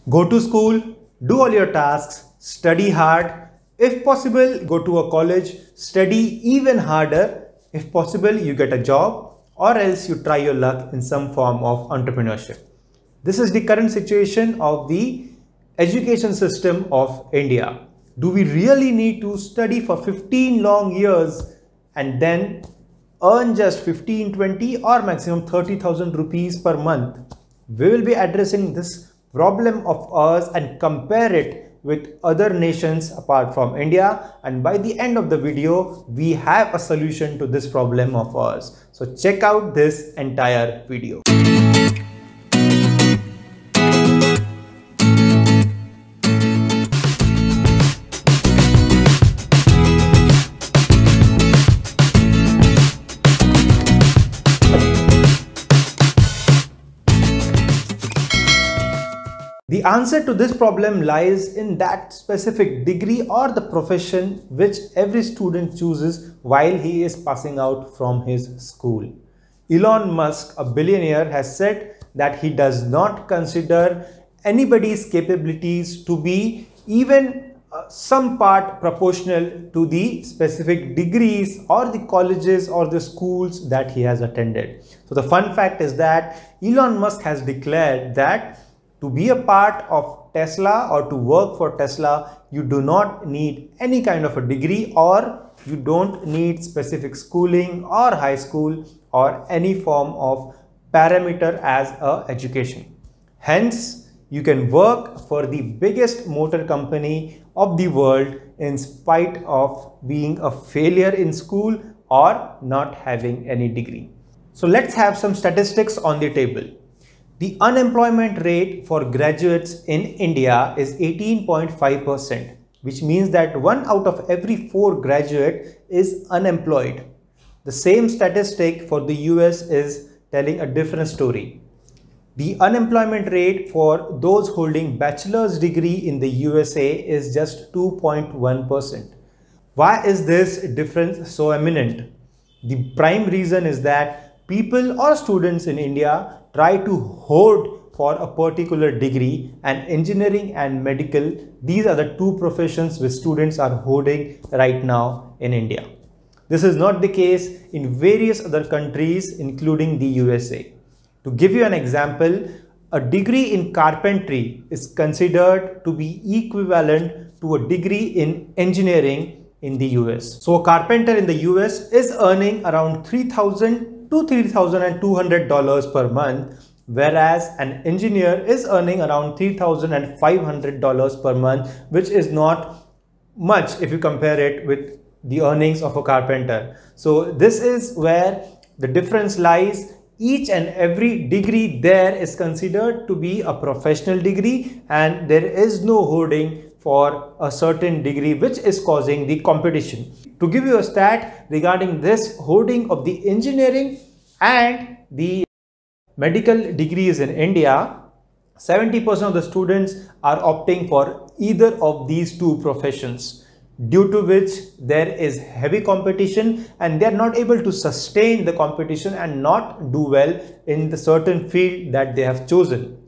Go to school, do all your tasks, study hard. If possible, go to a college, study even harder. If possible, you get a job, or else you try your luck in some form of entrepreneurship. This is the current situation of the education system of India. Do we really need to study for 15 long years and then earn just 15, 20 or maximum 30,000 rupees per month? We will be addressing this problem of ours and compare it with other nations apart from India, and by the end of the video we have a solution to this problem of ours. So check out this entire video. The answer to this problem lies in that specific degree or the profession which every student chooses while he is passing out from his school. Elon Musk, a billionaire, has said that he does not consider anybody's capabilities to be even some part proportional to the specific degrees or the colleges or the schools that he has attended. So the fun fact is that Elon Musk has declared that to be a part of Tesla or to work for Tesla, you do not need any kind of a degree, or you don't need specific schooling or high school or any form of parameter as a education. Hence, you can work for the biggest motor company of the world in spite of being a failure in school or not having any degree. So let's have some statistics on the table. The unemployment rate for graduates in India is 18.5%, which means that 1 out of every 4 graduate is unemployed. The same statistic for the US is telling a different story. The unemployment rate for those holding bachelor's degree in the USA is just 2.1%. Why is this difference so eminent? The prime reason is that people or students in India try to hoard for a particular degree, and engineering and medical, these are the two professions which students are hoarding right now in India. This is not the case in various other countries including the USA. To give you an example, a degree in carpentry is considered to be equivalent to a degree in engineering in the US. So a carpenter in the US is earning around $3,000 to $3,200 per month, whereas an engineer is earning around $3,500 per month, which is not much if you compare it with the earnings of a carpenter. So this is where the difference lies. Each and every degree there is considered to be a professional degree, and there is no hoarding for a certain degree, which is causing the competition. To give you a stat regarding this hoarding of the engineering and the medical degrees in India, 70% of the students are opting for either of these two professions, due to which there is heavy competition and they are not able to sustain the competition and not do well in the certain field that they have chosen.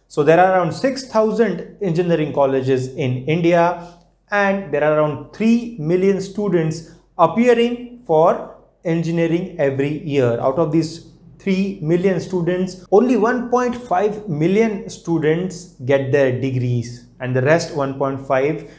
So there are around 6,000 engineering colleges in India, and there are around 3 million students appearing for engineering every year. Out of these 3 million students, only 1.5 million students get their degrees, and the rest 1.5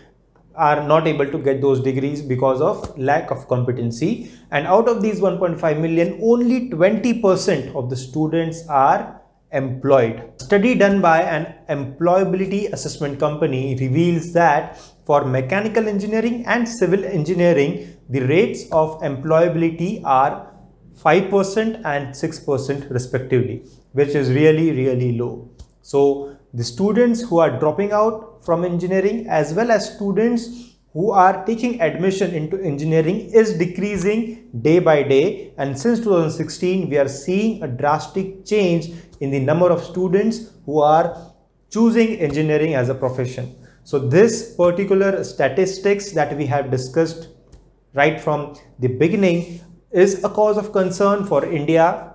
are not able to get those degrees because of lack of competency. And out of these 1.5 million, only 20% of the students are employed. A study done by an employability assessment company reveals that for mechanical engineering and civil engineering, the rates of employability are 5% and 6% respectively, which is really low. So the students who are dropping out from engineering as well as students who are taking admission into engineering is decreasing day by day, and since 2016 we are seeing a drastic change in the number of students who are choosing engineering as a profession. So this particular statistics that we have discussed right from the beginning is a cause of concern for India,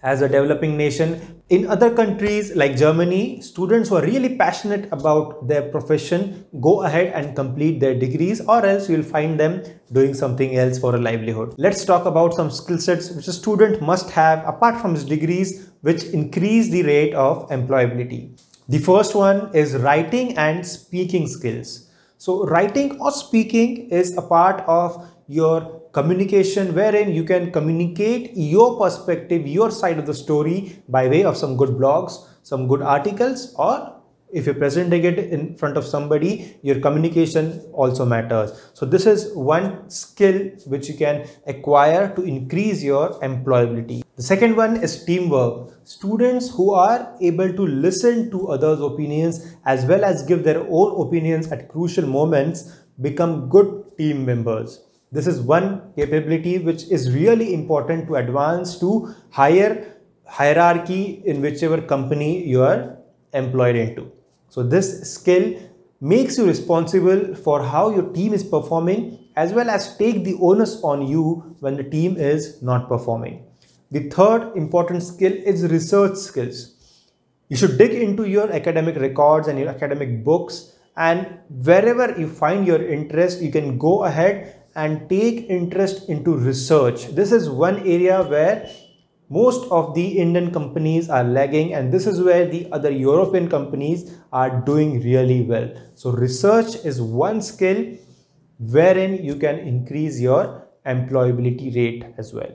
as a developing nation. In other countries like Germany, students who are really passionate about their profession go ahead and complete their degrees, or else you'll find them doing something else for a livelihood. Let's talk about some skill sets which a student must have apart from his degrees, which increase the rate of employability. The first one is writing and speaking skills. So writing or speaking is a part of your communication, wherein you can communicate your perspective, your side of the story by way of some good blogs, some good articles, or if you're presenting it in front of somebody, your communication also matters. So this is one skill which you can acquire to increase your employability. The second one is teamwork. Students who are able to listen to others' opinions as well as give their own opinions at crucial moments become good team members. This is one capability which is really important to advance to higher hierarchy in whichever company you are employed into. So this skill makes you responsible for how your team is performing as well as take the onus on you when the team is not performing. The third important skill is research skills. You should dig into your academic records and your academic books, and wherever you find your interest, you can go ahead and take interest into research. This is one area where most of the Indian companies are lagging, and this is where the other European companies are doing really well. So research is one skill wherein you can increase your employability rate as well.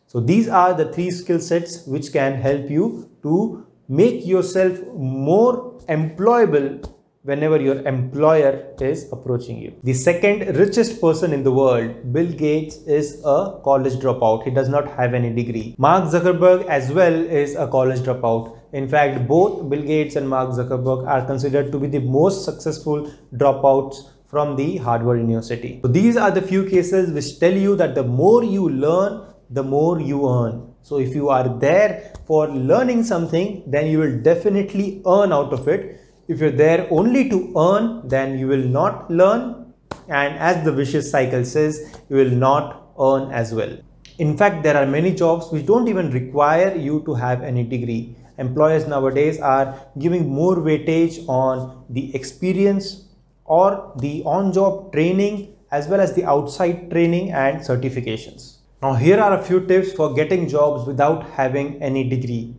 So these are the three skill sets which can help you to make yourself more employable whenever your employer is approaching you. The second richest person in the world, Bill Gates, is a college dropout. He does not have any degree. Mark Zuckerberg as well is a college dropout. In fact, both Bill Gates and Mark Zuckerberg are considered to be the most successful dropouts from the Harvard University. So these are the few cases which tell you that the more you learn, the more you earn. So if you are there for learning something, then you will definitely earn out of it. If you're there only to earn, then you will not learn, and as the vicious cycle says, you will not earn as well. In fact, there are many jobs which don't even require you to have any degree. Employers nowadays are giving more weightage on the experience or the on-job training as well as the outside training and certifications. Now here are a few tips for getting jobs without having any degree.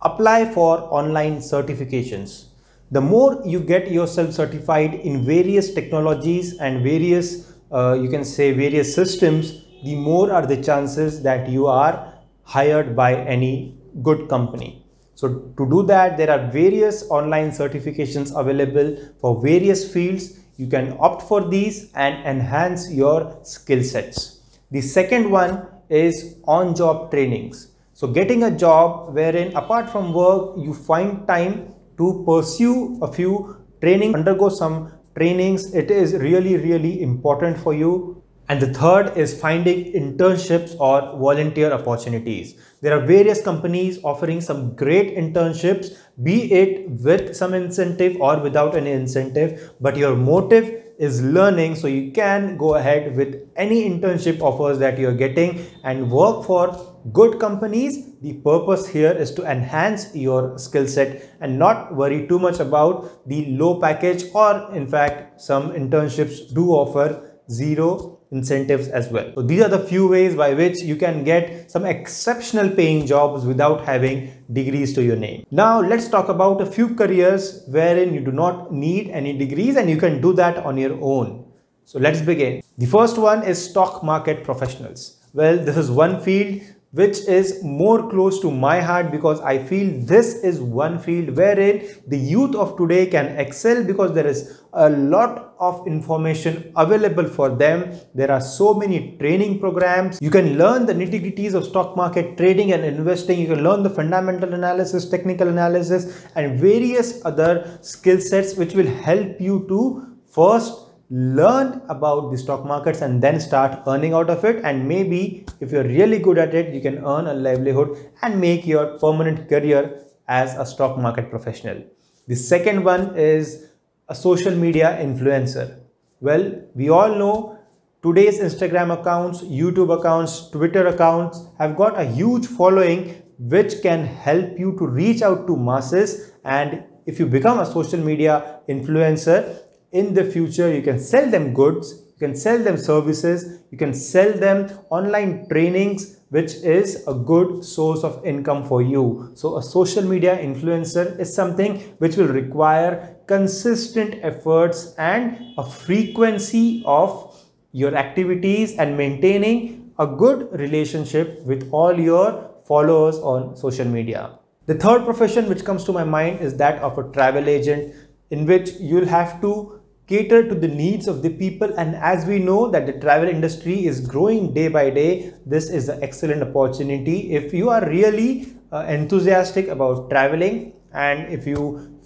Apply for online certifications. The more you get yourself certified in various technologies and various various systems, the more are the chances that you are hired by any good company. So to do that, there are various online certifications available for various fields. You can opt for these and enhance your skill sets. The second one is on-job trainings. So getting a job wherein apart from work, you find time to pursue a few training, undergo some trainings. It is really important for you. And the third is finding internships or volunteer opportunities. There are various companies offering some great internships, be it with some incentive or without any incentive, but your motive is learning, so you can go ahead with any internship offers that you're getting and work for good companies. The purpose here is to enhance your skill set and not worry too much about the low package, or in fact some internships do offer zero incentives as well. So these are the few ways by which you can get some exceptional paying jobs without having degrees to your name. Now let's talk about a few careers wherein you do not need any degrees and you can do that on your own. So let's begin. The first one is stock market professionals. Well, this is one field which is more close to my heart because I feel this is one field wherein the youth of today can excel because there is a lot of information available for them. There are so many training programs. You can learn the nitty-gritties of stock market trading and investing. You can learn the fundamental analysis, technical analysis, and various other skill sets which will help you to first learn about the stock markets and then start earning out of it. And maybe if you're really good at it, you can earn a livelihood and make your permanent career as a stock market professional. The second one is a social media influencer. Well, we all know today's Instagram accounts, YouTube accounts, Twitter accounts have got a huge following which can help you to reach out to masses. And if you become a social media influencer, in the future you can sell them goods, you can sell them services, you can sell them online trainings, which is a good source of income for you. So a social media influencer is something which will require consistent efforts and a frequency of your activities and maintaining a good relationship with all your followers on social media. The third profession which comes to my mind is that of a travel agent, in which you'll have to cater to the needs of the people. And as we know that the travel industry is growing day by day, this is an excellent opportunity if you are really enthusiastic about traveling, and if you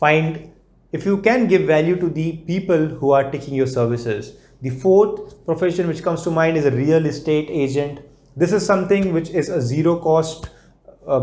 can give value to the people who are taking your services. The fourth profession which comes to mind is a real estate agent. This is something which is a zero cost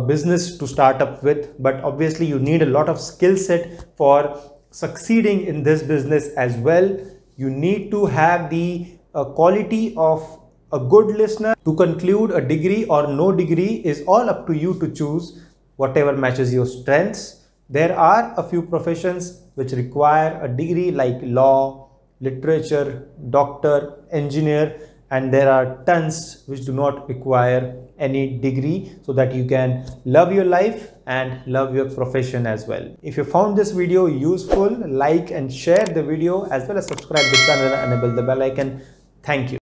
business to start up with, but obviously you need a lot of skill set for succeeding in this business as well. You need to have the quality of a good listener. To conclude, a degree or no degree is all up to you to choose whatever matches your strengths. There are a few professions which require a degree like law, literature, doctor, engineer, and there are tons which do not require any degree, so that you can love your life and love your profession as well. If you found this video useful, like and share the video, as well as subscribe to the channel and enable the bell icon. Thank you.